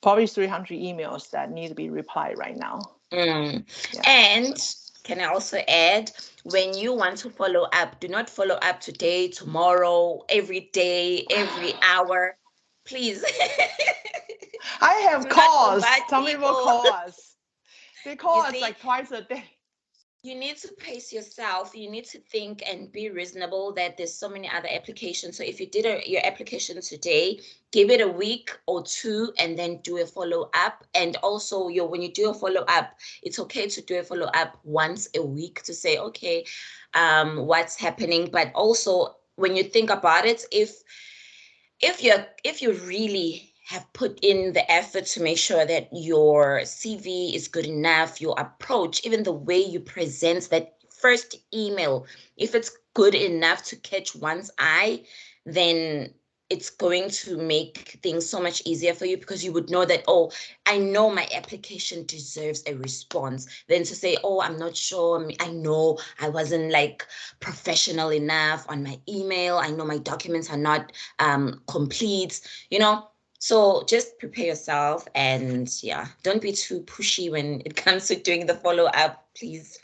[SPEAKER 1] probably 300 emails that need to be replied right now.
[SPEAKER 2] Mm.
[SPEAKER 1] Yeah.
[SPEAKER 2] And can I also add, when you want to follow up, do not follow up today, tomorrow, every day, every hour. Please.
[SPEAKER 1] I have
[SPEAKER 2] Do not
[SPEAKER 1] calls.
[SPEAKER 2] bombard
[SPEAKER 1] Some people
[SPEAKER 2] people.
[SPEAKER 1] call us. They call
[SPEAKER 2] You
[SPEAKER 1] us
[SPEAKER 2] see,
[SPEAKER 1] like twice a day.
[SPEAKER 2] you need to pace yourself. You need to think and be reasonable that there's so many other applications. So if you did your application today, give it a week or two and then do a follow up. And also, when you do a follow up, it's okay to do a follow up once a week to say, okay, what's happening. But also, when you think about it, if you really have put in the effort to make sure that your CV is good enough, your approach, even the way you present that first email, if it's good enough to catch one's eye, then it's going to make things so much easier for you, because you would know that, oh, I know my application deserves a response, than to say, oh, I'm not sure. I know I wasn't like professional enough on my email. I know my documents are not complete, you know. So just prepare yourself, and yeah, don't be too pushy when it comes to doing the follow up, please.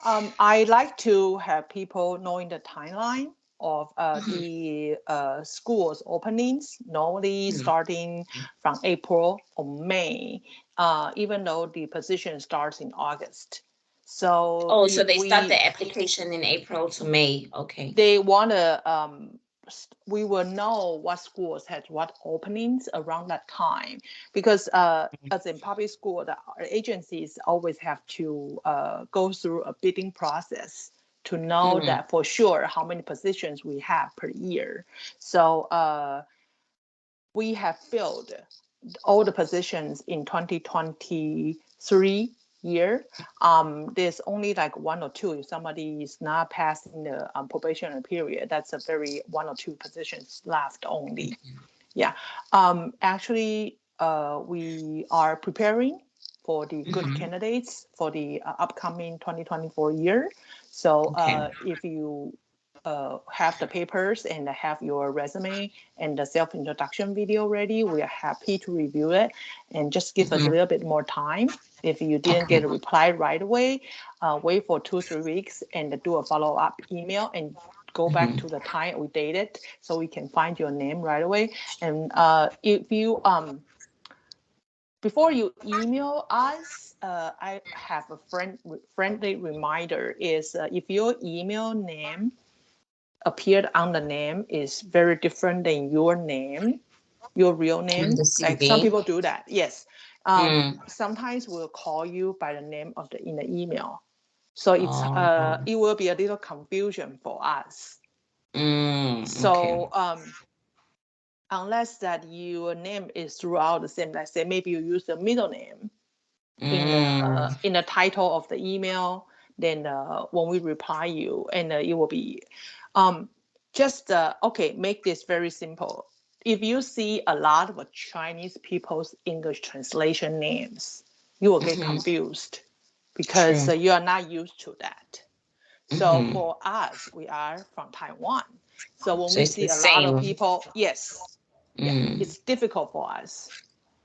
[SPEAKER 1] I like to have people knowing the timeline of
[SPEAKER 2] Mhm.
[SPEAKER 1] the schools openings, normally
[SPEAKER 2] Mhm.
[SPEAKER 1] starting from April or May, even though the position starts in August. So
[SPEAKER 2] Oh, so
[SPEAKER 1] if
[SPEAKER 2] they start
[SPEAKER 1] we
[SPEAKER 2] the application in April to May. Okay.
[SPEAKER 1] they want to we will know what schools had what openings around that time, because as in public school, the agencies always have to go through a bidding process to know
[SPEAKER 2] Mm,
[SPEAKER 1] that for sure how many positions we have per year. So we have filled all the positions in 2023 year. There's only like one or two. If somebody is not passing the probationary period, that's a very one or two positions left only. Yeah. Actually, we are preparing for the good
[SPEAKER 2] mhm.
[SPEAKER 1] candidates for the upcoming 2024 year. So
[SPEAKER 2] Okay.
[SPEAKER 1] if you have the papers and have your resume and the self-introduction video ready, we are happy to review it, and just give us a little bit more time. If you didn't
[SPEAKER 2] Okay.
[SPEAKER 1] get a reply right away, wait for 2-3 weeks and do a follow-up email and go back to the time we dated so we can find your name right away. And if you before you email us, I have a friendly reminder is if your email name appeared on the name is very different than your name, your real
[SPEAKER 2] On
[SPEAKER 1] name.
[SPEAKER 2] the
[SPEAKER 1] Like some
[SPEAKER 2] CV.
[SPEAKER 1] people do that. Yes.
[SPEAKER 2] Mm.
[SPEAKER 1] Sometimes we'll call you by the name of the in the email. So
[SPEAKER 2] Oh.
[SPEAKER 1] it will be a little confusion for us.
[SPEAKER 2] Okay.
[SPEAKER 1] So unless that your name is throughout the same, let's say maybe you use the middle name
[SPEAKER 2] Mm.
[SPEAKER 1] in the title of the email, then when we reply you, and it will be just okay. Make this very simple. If you see a lot of Chinese people's English translation names, you will get confused because
[SPEAKER 2] True.
[SPEAKER 1] you are not used to that. So for us, we are from Taiwan. So when
[SPEAKER 2] So
[SPEAKER 1] we
[SPEAKER 2] it's the
[SPEAKER 1] see a lot of
[SPEAKER 2] same.
[SPEAKER 1] people, yes, yeah,
[SPEAKER 2] Mm.
[SPEAKER 1] it's difficult for us.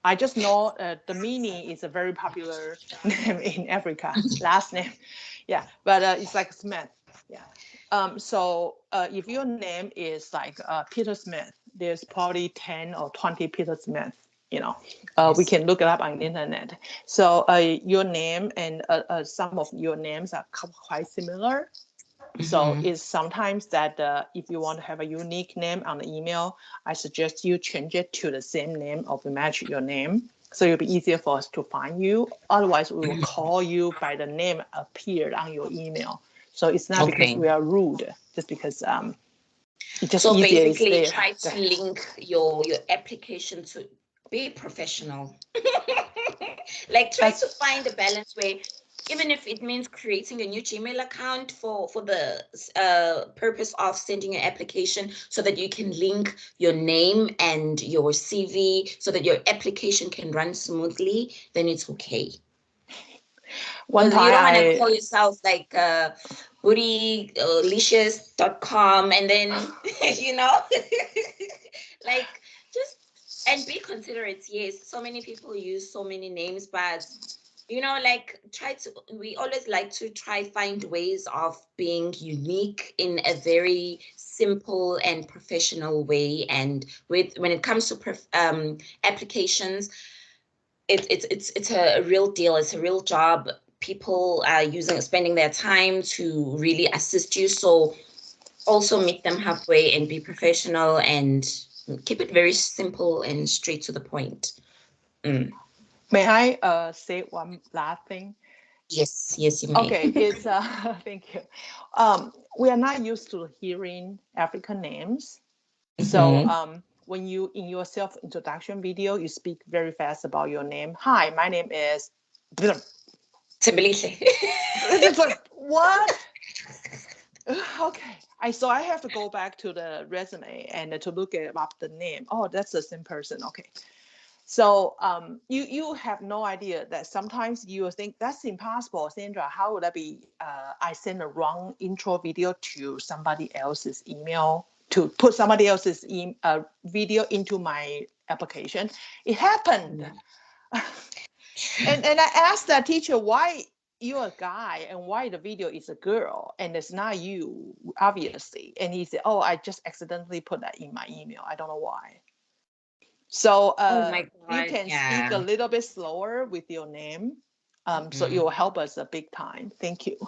[SPEAKER 1] I just know the Mini is a very popular name in Africa, last name. Yeah, but it's like Smith. Yeah. So if your name is like Peter Smith, there's probably 10 or 20 Peter Smith. We
[SPEAKER 2] Yes.
[SPEAKER 1] can look it up on the internet. So your name and some of your names are quite similar. So it's sometimes that if you want to have a unique name on the email, I suggest you change it to the same name or match your name. So it'll be easier for us to find you. Otherwise, we will call you by the name appeared on your email. So it's not because
[SPEAKER 2] Okay.
[SPEAKER 1] we are rude, just because it's just
[SPEAKER 2] So
[SPEAKER 1] easier. It's
[SPEAKER 2] basically,
[SPEAKER 1] there.
[SPEAKER 2] try to link your application to be professional. Like try to
[SPEAKER 1] That's
[SPEAKER 2] find a balance where even if it means creating a new Gmail account for the purpose of sending your application so that you can link your name and your CV so that your application can run smoothly, then it's okay.
[SPEAKER 1] one
[SPEAKER 2] Because you
[SPEAKER 1] time
[SPEAKER 2] don't want to
[SPEAKER 1] I
[SPEAKER 2] call yourself like bootylicious.com and then, you know, like just and be considerate. Yes, so many people use so many names, but like we always like to try find ways of being unique in a very simple and professional way. And when it comes to applications, it's a real deal. It's a real job. People are spending their time to really assist you. So also meet them halfway and be professional and keep it very simple and straight to the point. Mm.
[SPEAKER 1] may I say one last thing.
[SPEAKER 2] Yes, yes, you may.
[SPEAKER 1] Okay, it's thank you. We are not used to hearing African names. So
[SPEAKER 2] Mm-hmm.
[SPEAKER 1] when you in your self introduction video, you speak very fast about your name. Hi, my name is.
[SPEAKER 2] Tbilisi.
[SPEAKER 1] It's like what? Okay, I have to go back to the resume and to look up the name. Oh, that's the same person. Okay, so you have no idea that sometimes you think that's impossible, Sandra. How would that be? I send a wrong intro video to somebody else's email to put somebody else's video into my application. It happened, and I asked that teacher why you're a guy and why the video is a girl and it's not you, obviously. And he said, "Oh, I just accidentally put that in my email. I don't know why." So
[SPEAKER 2] Oh my
[SPEAKER 1] you
[SPEAKER 2] God,
[SPEAKER 1] can speak a
[SPEAKER 2] yeah.
[SPEAKER 1] little bit slower with your name. So it
[SPEAKER 2] Mm.
[SPEAKER 1] will help us a big time. Thank you.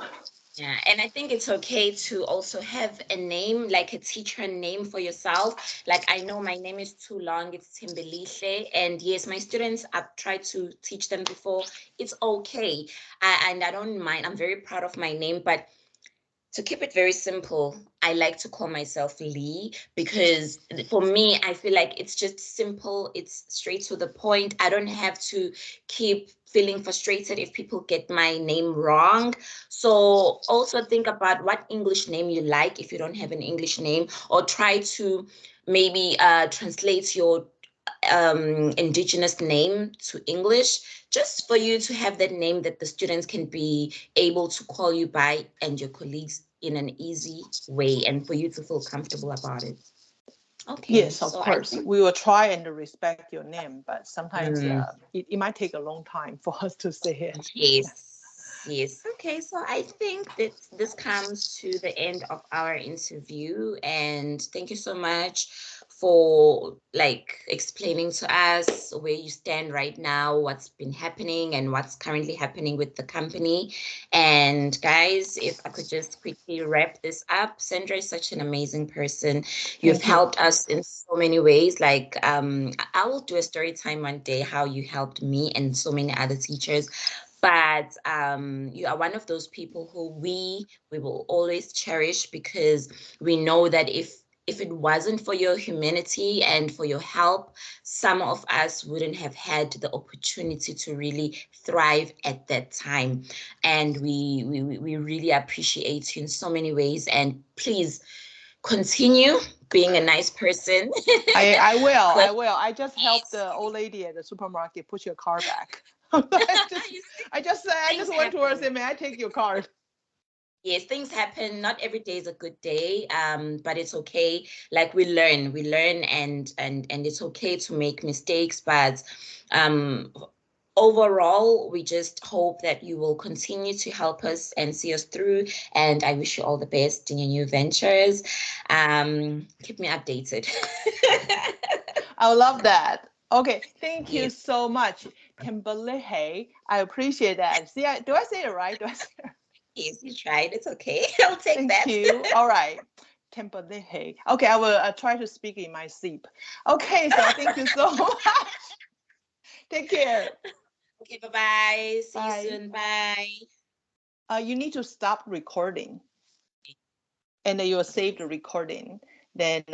[SPEAKER 2] Yeah, and I think it's okay to also have a name, like a teacher name for yourself. Like I know my name is too long, it's Timbelishe. And yes, my students, I've tried to teach them before. It's okay. And I don't mind. I'm very proud of my name, but to keep it very simple, I like to call myself Lee because for me, I feel like it's just simple. It's straight to the point. I don't have to keep feeling frustrated if people get my name wrong. So also think about what English name you like if you don't have an English name, or try to maybe translate your indigenous name to English, just for you to have that name that the students can be able to call you by and your colleagues in an easy way and for you to feel comfortable about it. Okay,
[SPEAKER 1] Yes, of
[SPEAKER 2] so I
[SPEAKER 1] course.
[SPEAKER 2] think
[SPEAKER 1] We will try and respect your name, but sometimes
[SPEAKER 2] mm,
[SPEAKER 1] it might take a long time for us to say it. Yeah.
[SPEAKER 2] yes, yes. Okay, so I think that this comes to the end of our interview, and thank you so much for like explaining to us where you stand right now, what's been happening, and what's currently happening with the company. And guys, if I could just quickly wrap this up, Sandra is such an amazing person. You've
[SPEAKER 1] Thank you.
[SPEAKER 2] helped us in so many ways. Like, I will do a story time one day how you helped me and so many other teachers. But you are one of those people who we will always cherish, because we know that if it wasn't for your humanity and for your help, some of us wouldn't have had the opportunity to really thrive at that time. And we really appreciate you in so many ways. And please continue being a nice person.
[SPEAKER 1] I will. I
[SPEAKER 2] 'Cause
[SPEAKER 1] will. I just helped
[SPEAKER 2] yes,
[SPEAKER 1] the old lady at the supermarket push your car back.
[SPEAKER 2] you see,
[SPEAKER 1] I
[SPEAKER 2] things
[SPEAKER 1] just went towards
[SPEAKER 2] happen.
[SPEAKER 1] him. May I take your card?
[SPEAKER 2] Yes, things happen. Not every day is a good day, but it's okay. Like we learn, and it's okay to make mistakes. But um, overall, we just hope that you will continue to help us and see us through. And I wish you all the best in your new ventures. Keep me updated.
[SPEAKER 1] I love that. Okay, thank you
[SPEAKER 2] Yes,
[SPEAKER 1] so much, Kimberly. I appreciate that. See, do I say it right? Do I say it?
[SPEAKER 2] yes, you tried. It's okay. I'll take
[SPEAKER 1] Thank
[SPEAKER 2] that.
[SPEAKER 1] you. All right. Kimberly. Okay, I will try to speak in my sleep. Okay, so thank you so much. Take care.
[SPEAKER 2] Okay, bye-bye. See you
[SPEAKER 1] Bye.
[SPEAKER 2] soon. Bye.
[SPEAKER 1] You need to stop recording, and then you'll save the recording. Then